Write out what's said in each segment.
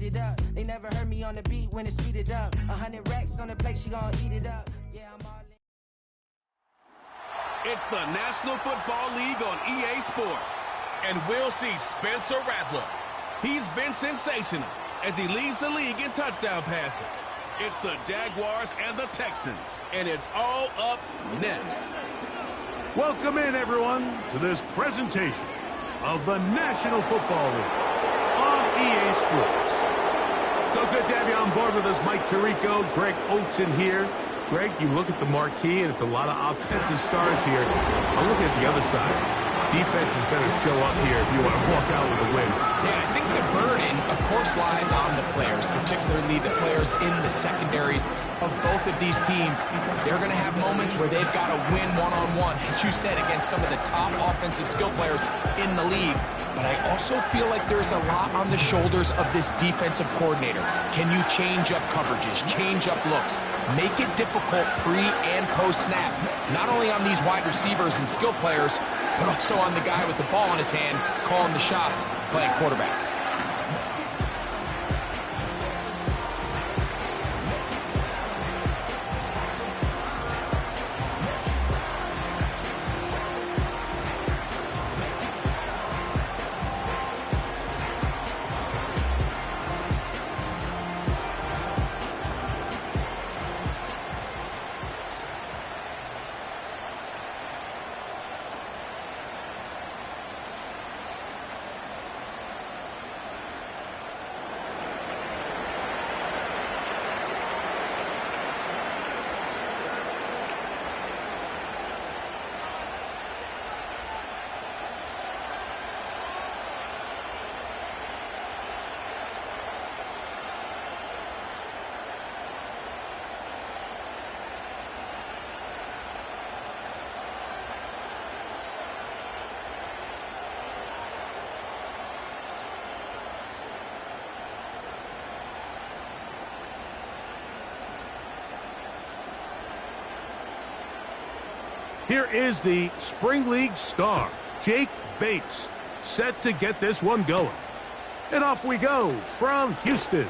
it up. They never heard me on the beat when it's speeded up. 100 racks on the plate, she gon' eat it up. Yeah, I'm all in. It's the National Football League on EA Sports. And we'll see Spencer Rattler. He's been sensational as he leads the league in touchdown passes. It's the Jaguars and the Texans, and it's all up next. Welcome in, everyone, to this presentation of the National Football League on EA Sports. So good to have you on board with us, Mike Tirico, Greg Olson here. Greg, you look at the marquee, and it's a lot of offensive stars here. I'm looking at the other side. Defense is better show up here if you want to walk out with a win. Yeah, I think the burden, of course, lies on the players, particularly the players in the secondaries of both of these teams. They're going to have moments where they've got to win one-on-one, as you said, against some of the top offensive skill players in the league. But I also feel like there's a lot on the shoulders of this defensive coordinator. Can you change up coverages, change up looks, make it difficult pre- and post-snap, not only on these wide receivers and skill players, but also on the guy with the ball in his hand, calling the shots, playing quarterback. Here is the Spring League star, Jake Bates, set to get this one going. And off we go from Houston.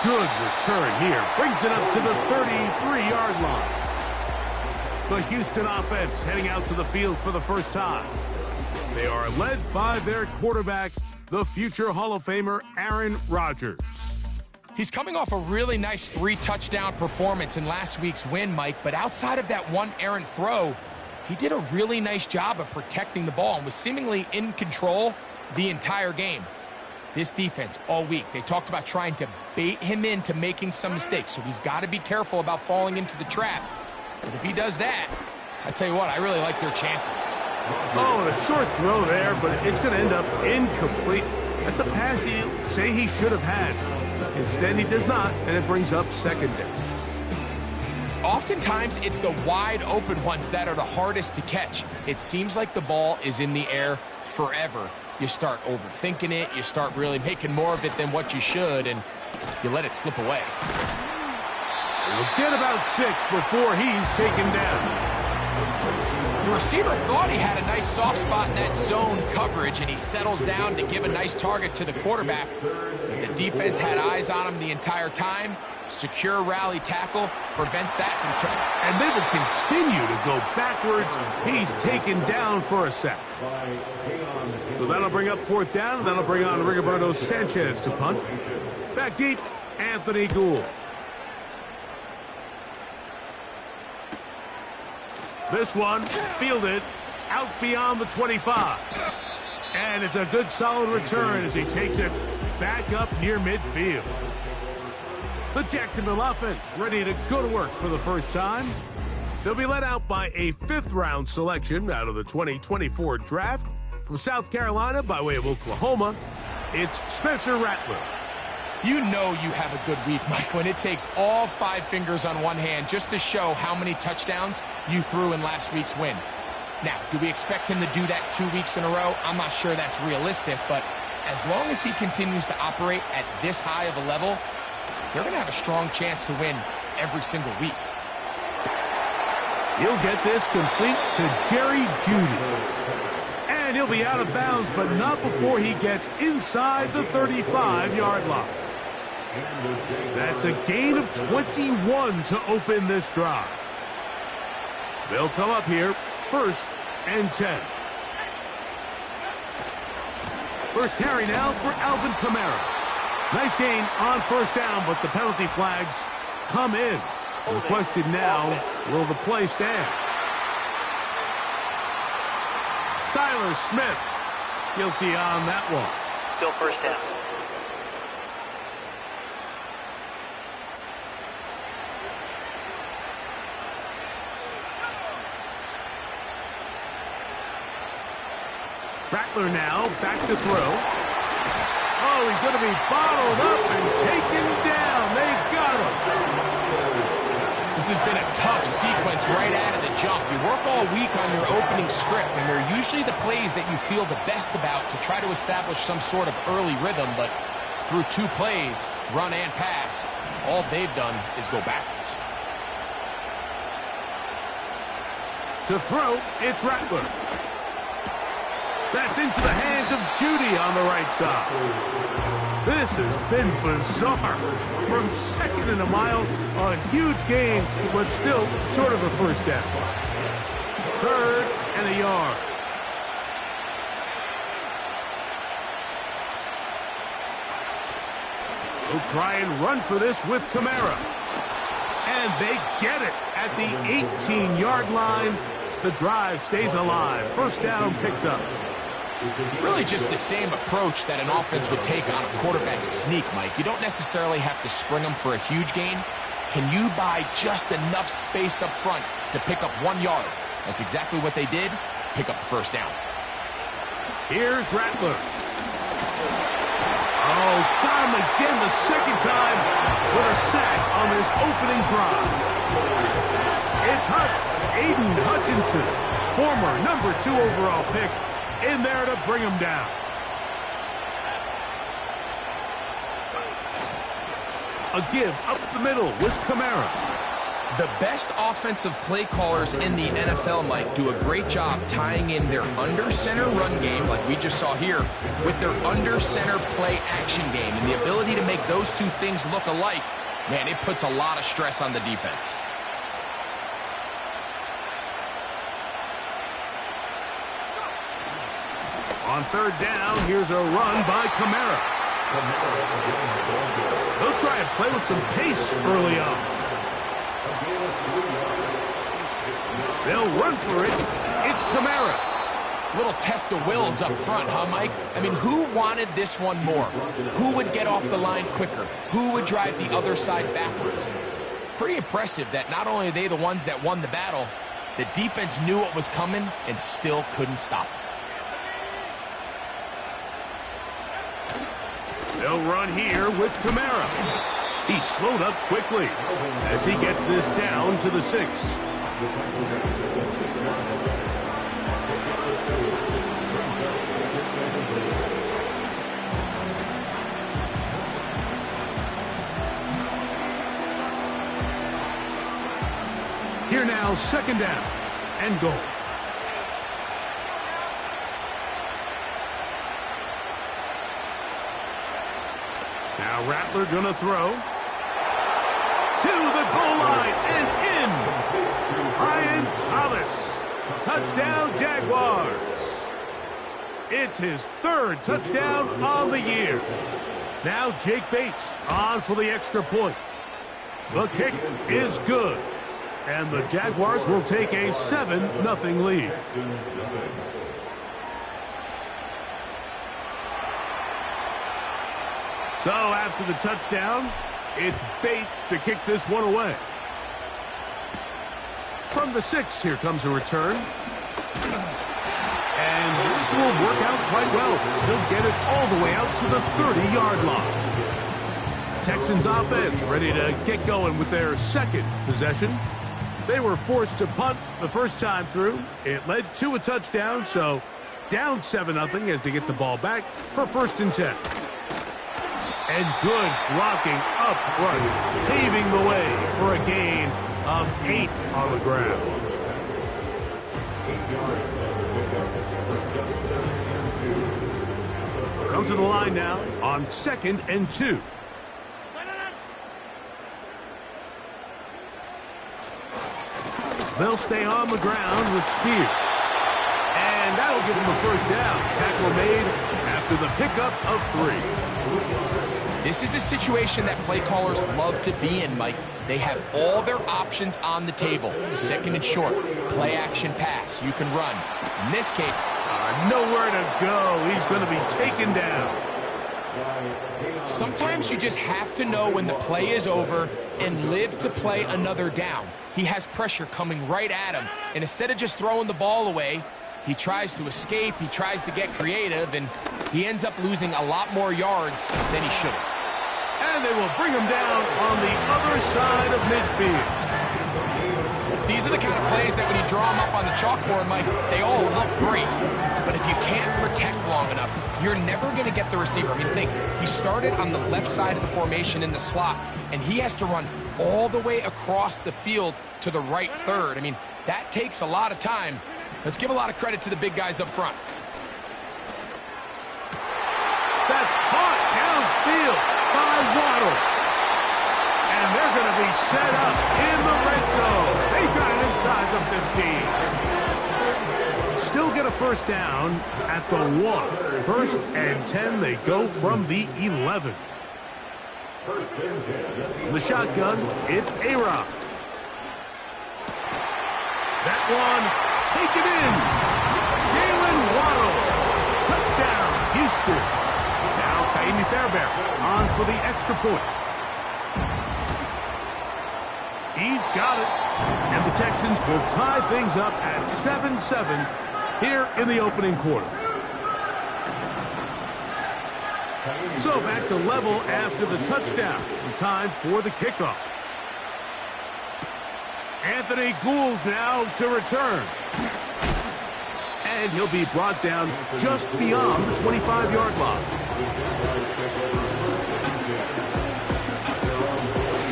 Good return here. Brings it up to the 33-yard line. The Houston offense heading out to the field for the first time. They are led by their quarterback, the future Hall of Famer, Aaron Rodgers. He's coming off a really nice 3-touchdown performance in last week's win, Mike, but outside of that one errant throw, he did a really nice job of protecting the ball and was seemingly in control the entire game. This defense all week, they talked about trying to bait him into making some mistakes, so he's got to be careful about falling into the trap. But if he does that, I tell you what, I really like their chances. Oh, and a short throw there, but it's going to end up incomplete. That's a pass he'll say he should have had. Instead, he does not, and it brings up second down. Oftentimes, it's the wide open ones that are the hardest to catch. It seems like the ball is in the air forever. You start overthinking it, you start really making more of it than what you should, and you let it slip away. He'll get about 6 before he's taken down. The receiver thought he had a nice soft spot in that zone coverage, and he settles down to give a nice target to the quarterback. But the defense had eyes on him the entire time. Secure rally tackle prevents that from turning. And they will continue to go backwards. He's taken down for a sack. So that'll bring up 4th down, and that'll bring on Rigoberto Sanchez to punt. Back deep, Anthony Gould. This one fielded out beyond the 25. And it's a good solid return as he takes it back up near midfield. The Jacksonville offense ready to go to work for the first time. They'll be led out by a 5th-round selection out of the 2024 draft. From South Carolina by way of Oklahoma, it's Spencer Rattler. You know you have a good week, Mike, when it takes all 5 fingers on one hand just to show how many touchdowns you threw in last week's win. Now, do we expect him to do that 2 weeks in a row? I'm not sure that's realistic, but as long as he continues to operate at this high of a level, they're going to have a strong chance to win every single week. He'll get this complete to Jerry Jeudy. And And he'll be out of bounds, but not before he gets inside the 35-yard line. That's a gain of 21 to open this drive. They'll come up here, 1st and 10. First carry now for Alvin Kamara. Nice gain on 1st down, but the penalty flags come in. The question now, will the play stand? Tyler Smith, guilty on that one. Still 1st down. Rattler now, back to throw. Oh, he's going to be bottled up and taken down. They've got him. This has been a tough sequence right out of the jump. You work all week on your opening script, and they're usually the plays that you feel the best about to try to establish some sort of early rhythm, but through 2 plays, run and pass, all they've done is go backwards. To throw, it's Rattler. That's into the hands of Judy on the right side. This has been bizarre. From 2nd and a mile, a huge gain, but still short of a 1st down. 3rd and a yard. They'll try and run for this with Kamara. And they get it at the 18-yard line. The drive stays alive. 1st down picked up. Really just the same approach that an offense would take on a quarterback sneak, Mike. You don't necessarily have to spring them for a huge gain. Can you buy just enough space up front to pick up 1 yard? That's exactly what they did. Pick up the 1st down. Here's Rattler. Oh, got him again the 2nd time with a sack on this opening drive. It's Aiden Hutchinson, former number 2 overall pick, in there to bring him down. A give up the middle with Kamara. The best offensive play callers in the NFL, Mike, do a great job tying in their under-center run game, like we just saw here, with their under-center play action game. And the ability to make those 2 things look alike, man, it puts a lot of stress on the defense. On 3rd down, here's a run by Kamara. He'll try and play with some pace early on. They'll run for it. It's Kamara. Little test of wills up front, huh, Mike? I mean, who wanted this one more? Who would get off the line quicker? Who would drive the other side backwards? Pretty impressive that not only are they the ones that won the battle, the defense knew what was coming and still couldn't stop it. They'll run here with Kamara. He slowed up quickly as he gets this down to the 6. Here now, 2nd down and goal. Now Rattler gonna throw. To the goal line and in. Brian Thomas. Touchdown Jaguars. It's his 3rd touchdown on the year. Now Jake Bates on for the extra point. The kick is good. And the Jaguars will take a 7-0 lead. So after the touchdown, it's Bates to kick this one away. From the 6, here comes a return. And this will work out quite well. They'll get it all the way out to the 30-yard line. Texans offense ready to get going with their 2nd possession. They were forced to punt the first time through. It led to a touchdown, so down 7-0 as they get the ball back for 1st and 10. And good blocking up front, paving the way for a gain of 8 on the ground. Come to the line now on 2nd and 2. They'll stay on the ground with Spears. And that'll give them a first down. Tackle made after the pickup of 3. This is a situation that play callers love to be in, Mike. They have all their options on the table. 2nd and short, play action pass. You can run. In this case, nowhere to go. He's going to be taken down. Sometimes you just have to know when the play is over and live to play another down. He has pressure coming right at him, and instead of just throwing the ball away, he tries to escape, he tries to get creative, and he ends up losing a lot more yards than he should have. And they will bring him down on the other side of midfield. These are the kind of plays that when you draw them up on the chalkboard, Mike, they all look great. But if you can't protect long enough, you're never going to get the receiver. I mean, think, he started on the left side of the formation in the slot, and he has to run all the way across the field to the right third. I mean, that takes a lot of time. Let's give a lot of credit to the big guys up front. That's caught downfield by Waddle. And they're going to be set up in the red zone. They've got it inside the 15. Still get a first down at the 1. 1st and 10, they go from the 11. In the shotgun, it's A-Rob. That one, take it in. Jalen Waddle. Touchdown, Houston. Now, Kaimi Fairbairn on for the extra point. He's got it. And the Texans will tie things up at 7-7 here in the opening quarter. So back to level after the touchdown. Time for the kickoff. Anthony Gould now to return. And he'll be brought down just beyond the 25-yard line.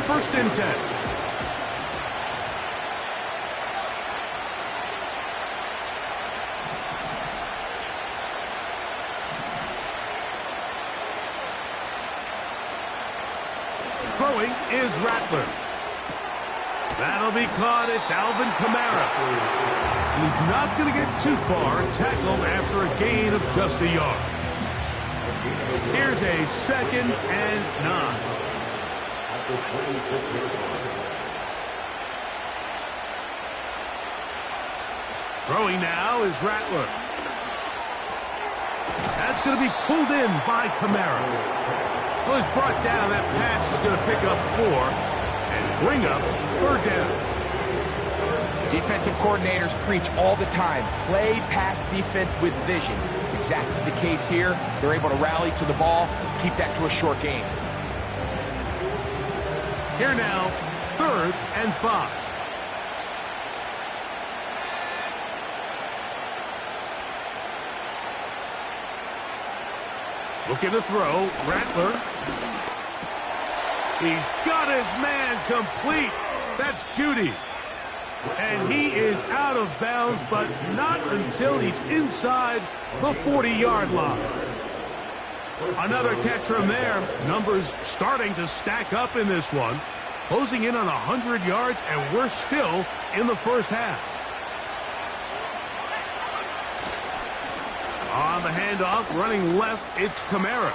1st and 10. Throwing is Rattler. That'll be caught. It's Alvin Kamara. He's not going to get too far, tackled after a gain of just a yard. Here's a 2nd and 9. Throwing now is Rattler. That's going to be pulled in by Kamara. So he's brought down. That pass is going to pick up 4 and bring up 3rd down. Defensive coordinators preach all the time, play pass defense with vision. It's exactly the case here. They're able to rally to the ball, keep that to a short game. Here now, 3rd and 5. Looking to throw, Rattler. He's got his man complete. That's Judy. And he is out of bounds, but not until he's inside the 40-yard line. Another catch from there. Numbers starting to stack up in this one. Closing in on 100 yards, and we're still in the first half. On the handoff, running left, it's Kamara.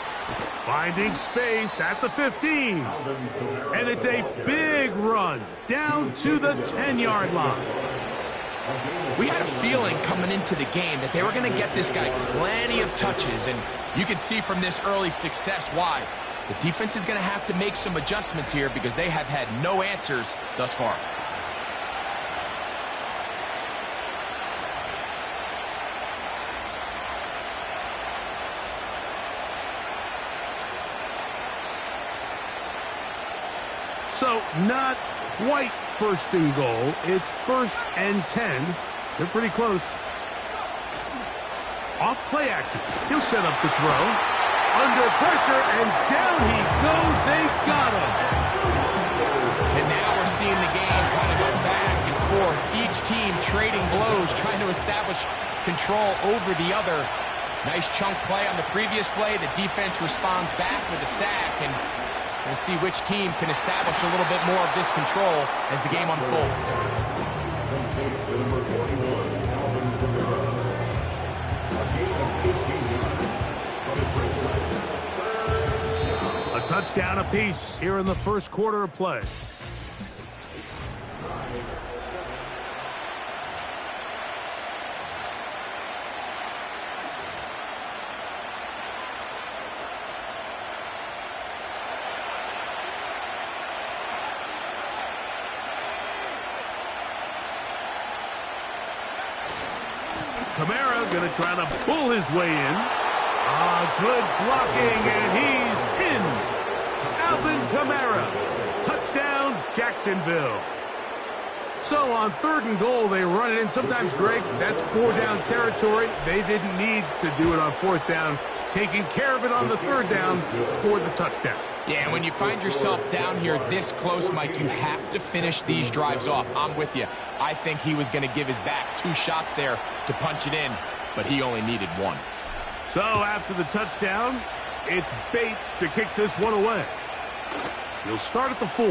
Finding space at the 15. And it's a big run down to the 10-yard line. We had a feeling coming into the game that they were going to get this guy plenty of touches, and you can see from this early success why. The defense is going to have to make some adjustments here because they have had no answers thus far. So not quite 1st and goal. It's 1st and 10. They're pretty close. Off play action. He'll set up to throw. Under pressure, and down he goes. They got him. And now we're seeing the game kind of go back and forth. Each team trading blows, trying to establish control over the other. Nice chunk play on the previous play. The defense responds back with a sack, and we'll see which team can establish a little bit more of this control as the game unfolds. A touchdown apiece here in the first quarter of play. Kamara going to try to pull his way in. Good blocking, and he's in. Alvin Kamara. Touchdown, Jacksonville. So on 3rd and goal, they run it in. Sometimes, Greg, that's 4-down territory. They didn't need to do it on 4th down. Taking care of it on the 3rd down for the touchdown. Yeah, and when you find yourself down here this close, Mike, you have to finish these drives off. I'm with you. I think he was going to give his back 2 shots there to punch it in, but he only needed 1. So after the touchdown, it's Bates to kick this one away. He'll start at the 4.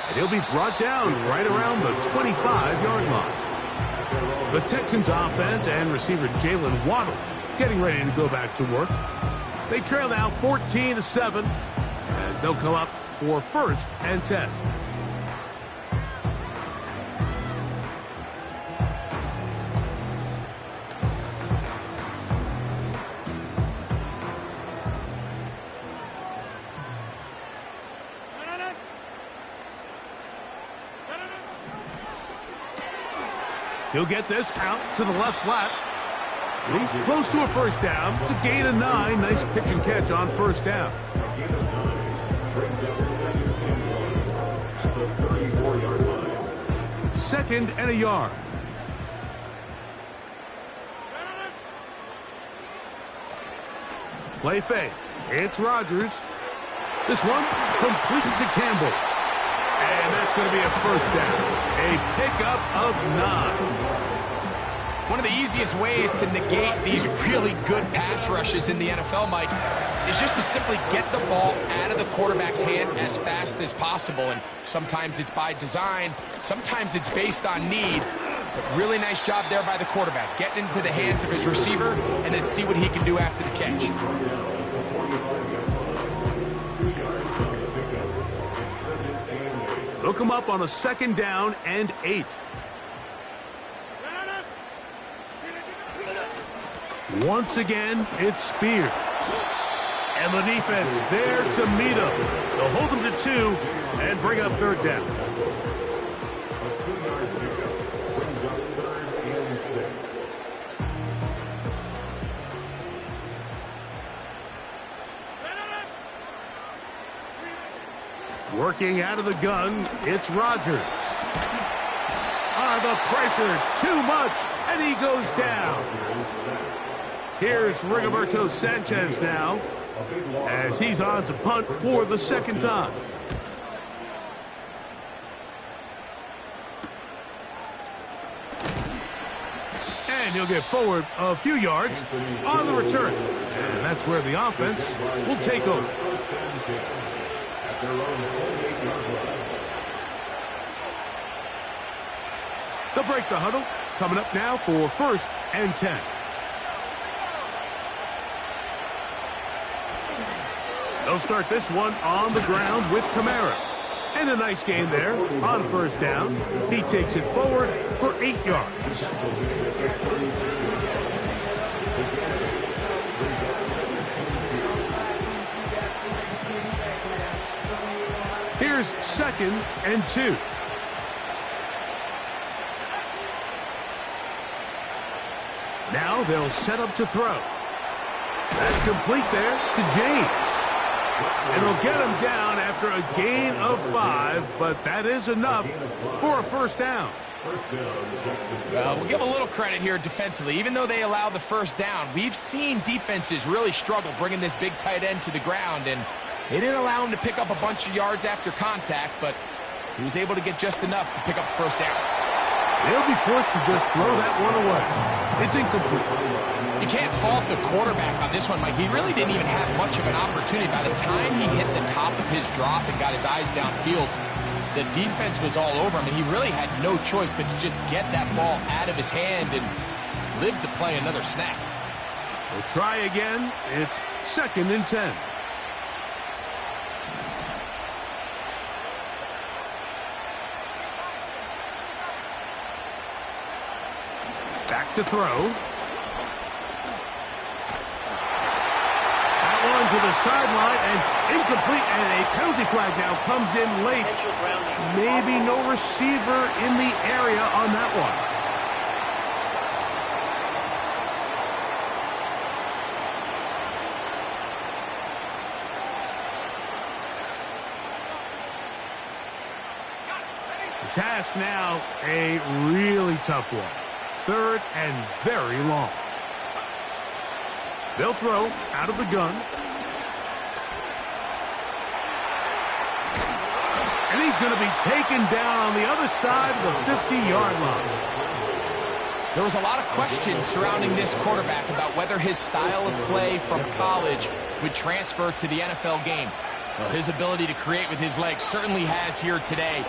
And he'll be brought down right around the 25-yard line. The Texans offense and receiver Jalen Waddle getting ready to go back to work. They trail now 14-7 as they'll come up for 1st and 10. He'll get this out to the left flat. He's close to a 1st down. It's a gain of 9. Nice pitch and catch on 1st down. Second and a yard. Play fake. It's Rodgers. This one completed to Campbell. And that's going to be a 1st down. A pickup of 9. One of the easiest ways to negate these really good pass rushes in the NFL, Mike, is just to simply get the ball out of the quarterback's hand as fast as possible. And sometimes it's by design, sometimes it's based on need. But really nice job there by the quarterback, getting into the hands of his receiver and then see what he can do after the catch. Look him up on a 2nd down and 8. Once again, it's Spears. And the defense there to meet him. They'll hold him to 2 and bring up 3rd down. Working out of the gun, it's Rodgers. The pressure, too much, and he goes down. Here's Rigoberto Sanchez now, as he's on to punt for the 2nd time. And he'll get forward a few yards on the return. And that's where the offense will take over. They'll break the huddle. Coming up now for 1st and 10. They'll start this one on the ground with Kamara. And a nice gain there on 1st down. He takes it forward for 8 yards. Here's 2nd and 2. Now they'll set up to throw. That's complete there to James. And he'll get him down after a gain of 5, but that is enough for a 1st down. We'll give a little credit here defensively. Even though they allow the 1st down, we've seen defenses really struggle bringing this big tight end to the ground, and they didn't allow him to pick up a bunch of yards after contact, but he was able to get just enough to pick up the 1st down. They'll be forced to just throw that one away. It's incomplete. You can't fault the quarterback on this one, Mike. He really didn't even have much of an opportunity. By the time he hit the top of his drop and got his eyes downfield, the defense was all over him, and he really had no choice but to just get that ball out of his hand and live to play another snap. We'll try again. It's 2nd and 10. Back to throw. That one to the sideline and incomplete, and a penalty flag now comes in late. Maybe no receiver in the area on that one. The task now, a really tough one. 3rd and very long. They'll throw out of the gun. And he's going to be taken down on the other side of the 50-yard line. There was a lot of questions surrounding this quarterback about whether his style of play from college would transfer to the NFL game. Well, his ability to create with his legs certainly has here today.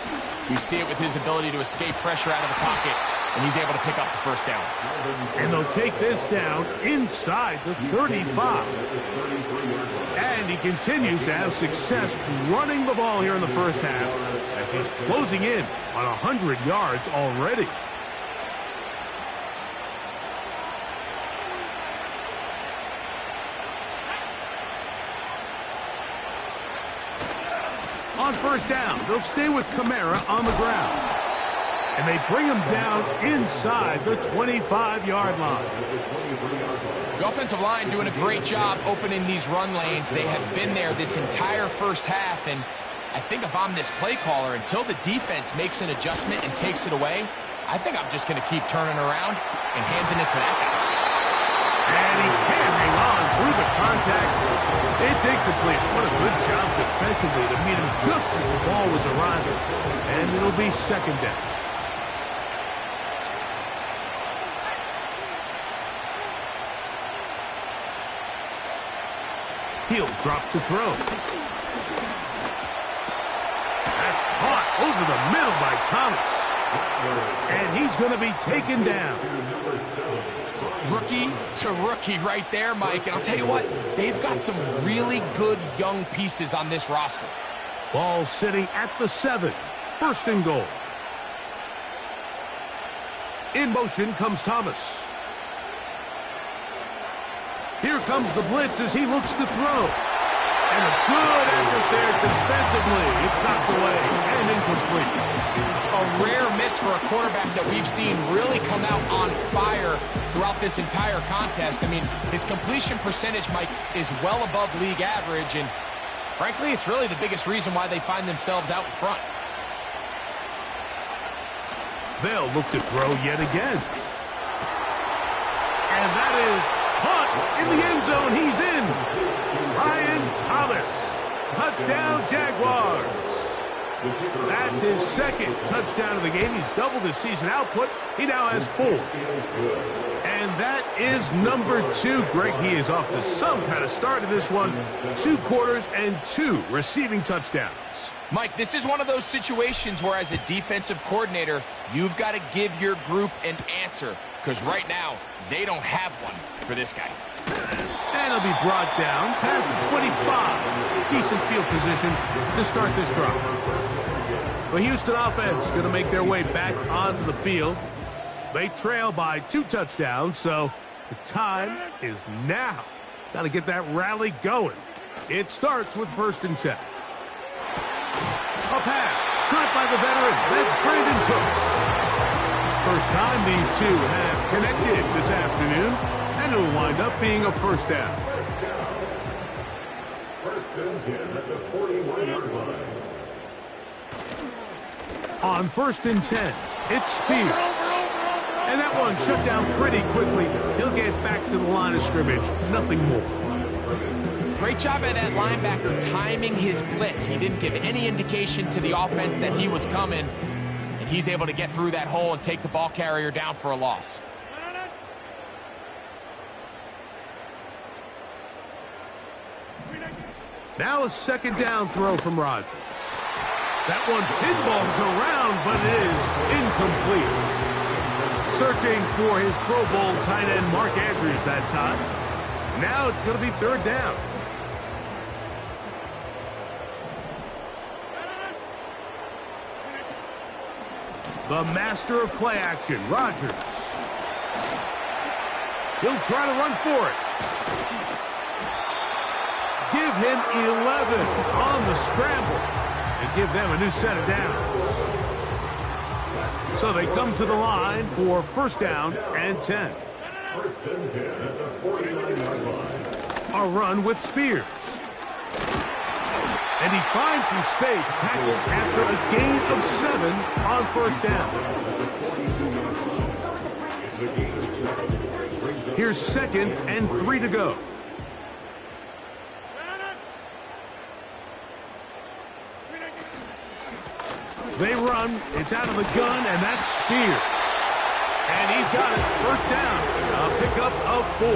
We see it with his ability to escape pressure out of the pocket, and he's able to pick up the first down. And they'll take this down inside the 35. And he continues to have success running the ball here in the first half as he's closing in on 100 yards already. On first down, they'll stay with Kamara on the ground. And they bring him down inside the 25-yard line. The offensive line doing a great job opening these run lanes. They have been there this entire first half, and I think if I'm this play caller, until the defense makes an adjustment and takes it away, I think I'm just going to keep turning around and handing it to that guy. And he can't hang on through the contact. It's incomplete. What a good job defensively to meet him just as the ball was arriving. And it'll be 2nd down. He'll drop to throw. That's caught over the middle by Thomas. And he's going to be taken down. Rookie to rookie right there, Mike. And I'll tell you what, they've got some really good young pieces on this roster. Ball sitting at the 7. 1st and goal. In motion comes Thomas. Here comes the blitz as he looks to throw. And a good effort there defensively. It's knocked away and incomplete. A rare miss for a quarterback that we've seen really come out on fire throughout this entire contest. I mean, his completion percentage, Mike, is well above league average, and frankly, it's really the biggest reason why they find themselves out in front. They'll look to throw yet again. And that is caught in the end zone. He's in. Ryan Thomas. Touchdown, Jaguars. That's his 2nd touchdown of the game. He's doubled his season output. He now has 4. And that is number 2. Greg, he is off to some kind of start in this one. 2 quarters and 2 receiving touchdowns. Mike, this is one of those situations where as a defensive coordinator, you've got to give your group an answer. Because right now, they don't have one for this guy. And he'll be brought down past the 25. Decent field position to start this drive. The Houston offense going to make their way back onto the field. They trail by 2 touchdowns, so the time is now. Got to get that rally going. It starts with 1st and 10. A pass caught by the veteran. That's Brandon Cooks. First time these two have connected this afternoon, and it'll wind up being a 1st down. 1st and 10 at the 41-yard line. On 1st and 10, it's Spears. And that one shut down pretty quickly. He'll get back to the line of scrimmage. Nothing more. Great job by that linebacker timing his blitz. He didn't give any indication to the offense that he was coming. And and he's able to get through that hole and take the ball carrier down for a loss. Now a second down throw from Rodgers. That one pinballs around, but it is incomplete. Searching for his Pro Bowl tight end Mark Andrews that time. Now it's going to be third down. The master of play action, Rodgers. He'll try to run for it. Give him 11 on the scramble and give them a new set of downs. So they come to the line for first down and 10. First and 10 at the 49-yard line. A run with Spears. And he finds some space, tackled after a gain of 7 on first down. It's a gain of 7. Here's second and 3 to go. They run, it's out of the gun, and that's Spears. And he's got it, first down, a pickup of 4.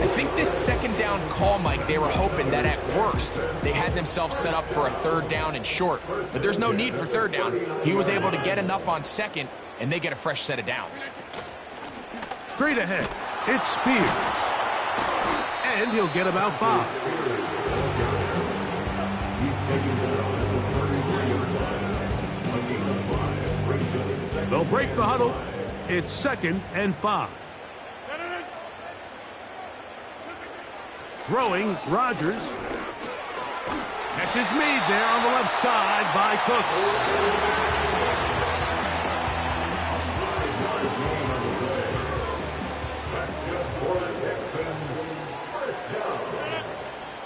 I think this second down call, Mike, they were hoping that at worst they had themselves set up for a third down and short. But there's no need for third down. He was able to get enough on second, and they get a fresh set of downs. Straight ahead, it's Spears. And he'll get about 5. They'll break the huddle. It's second and 5. Throwing, Rodgers. Catch is made there on the left side by Cooks. That's good for the Texans. First down.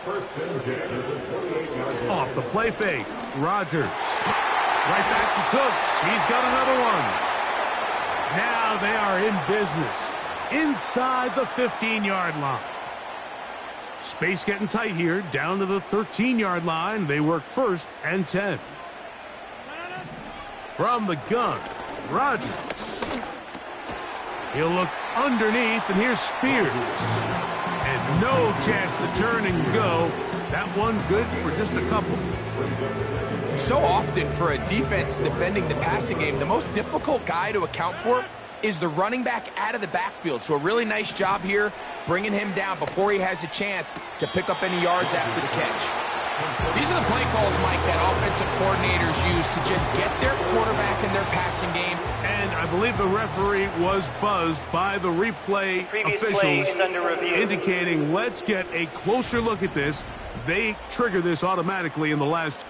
First and 10 at the 48-yard line. Off the play fake, Rodgers. Right back to Cooks. He's got another one. Now they are in business. Inside the 15-yard line. Space getting tight here. Down to the 13-yard line. They work first and 10. From the gun, Rodgers. He'll look underneath, and here's Spears. And no chance to turn and go. That one good for just a couple. So often for a defense defending the passing game, the most difficult guy to account for is the running back out of the backfield. So a really nice job here bringing him down before he has a chance to pick up any yards after the catch. These are the play calls, Mike, that offensive coordinators use to just get their quarterback in their passing game. And I believe the referee was buzzed by the replay officials indicating, let's get a closer look at this. They trigger this automatically in the last.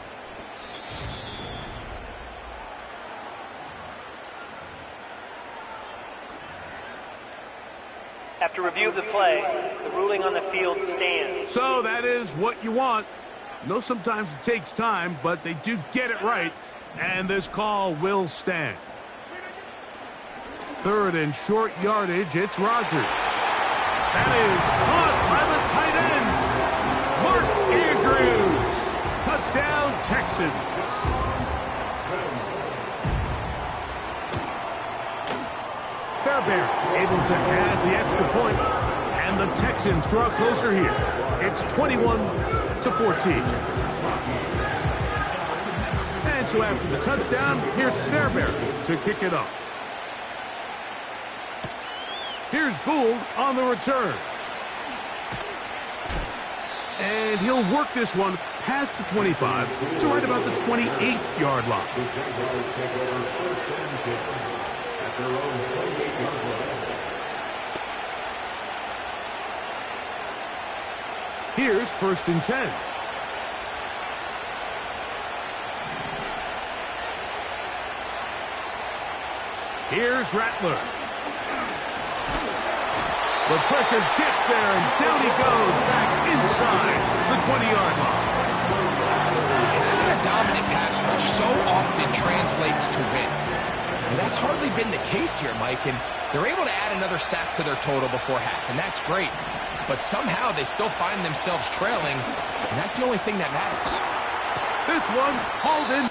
After review of the play, the ruling on the field stands. So that is what you want. I know sometimes it takes time, but they do get it right, and this call will stand. Third and short yardage, it's Rodgers. That is caught by the tight end, Mark Andrews. Touchdown, Texans. Fairbairn able to add the extra point, and the Texans draw closer here. It's 21-14. And so after the touchdown, here's Fairbairn to kick it off. Here's Gould on the return. And he'll work this one past the 25 to right about the 28-yard line. Here's first and 10. Here's Rattler. The pressure gets there, and down he goes back inside the 20-yard line. Having a dominant pass rush so often translates to wins. And that's hardly been the case here, Mike, and they're able to add another sack to their total before half, and that's great. But somehow they still find themselves trailing, and that's the only thing that matters. This one hauled in.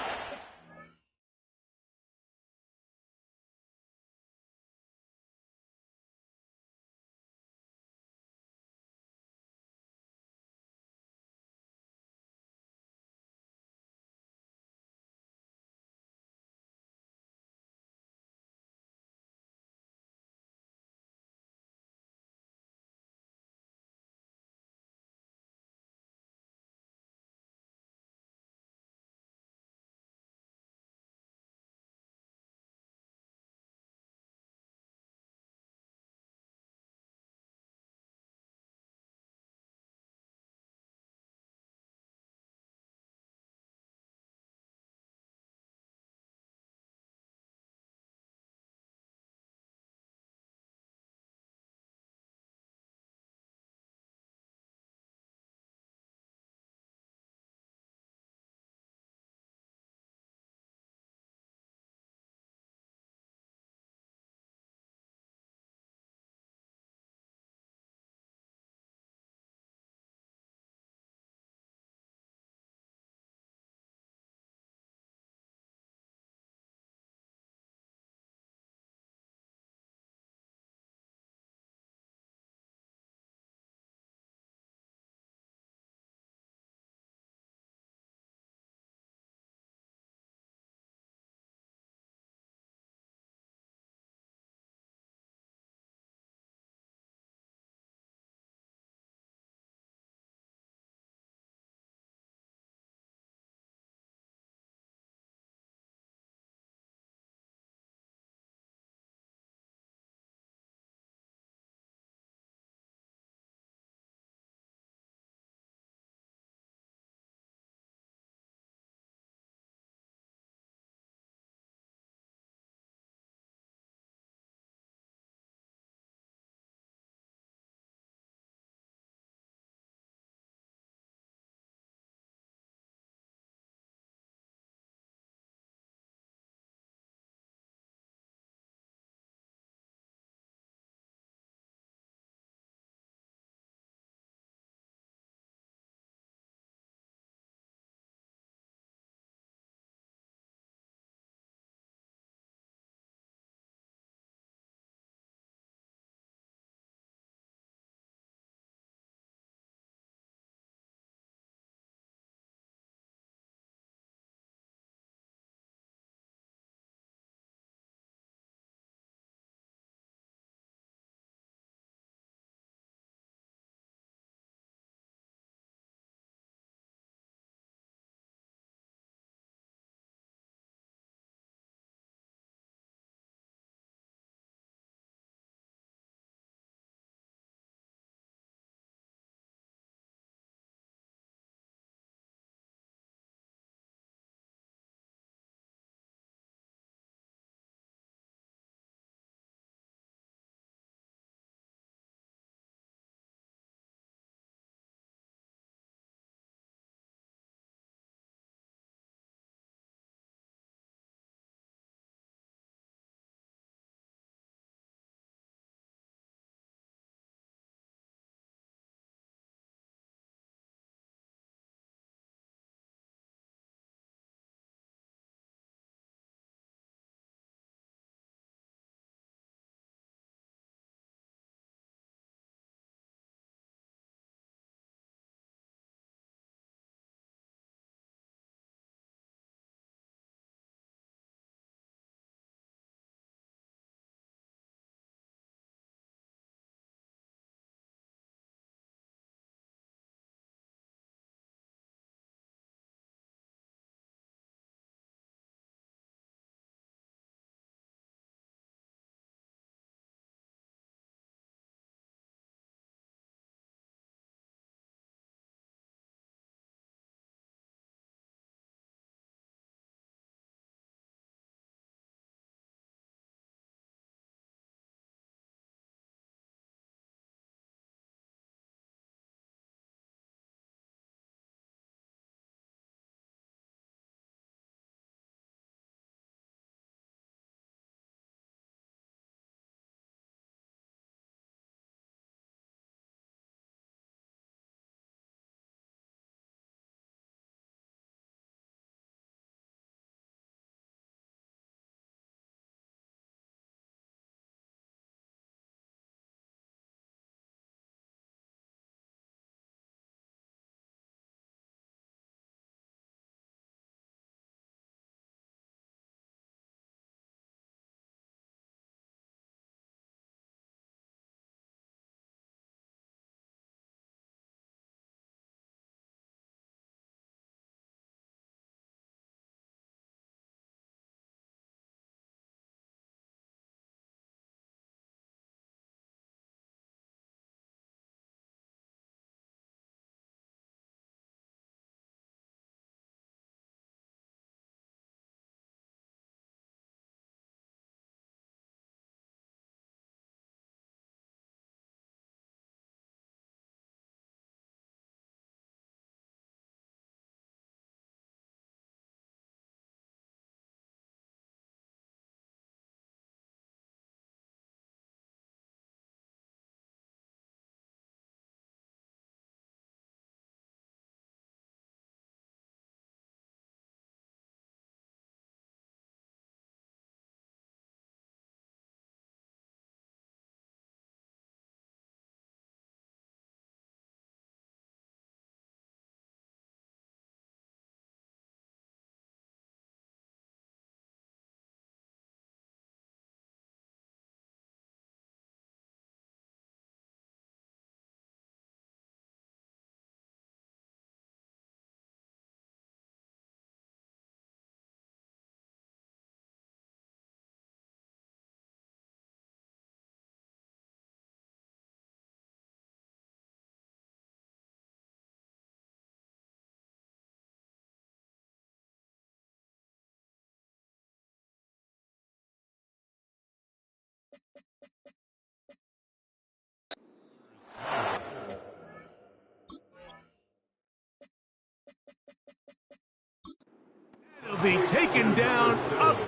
be taken down up.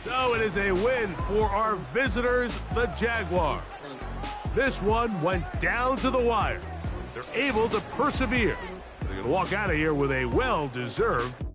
So it is a win for our visitors, the Jaguars. This one went down to the wire. They're able to persevere. They're going to walk out of here with a well-deserved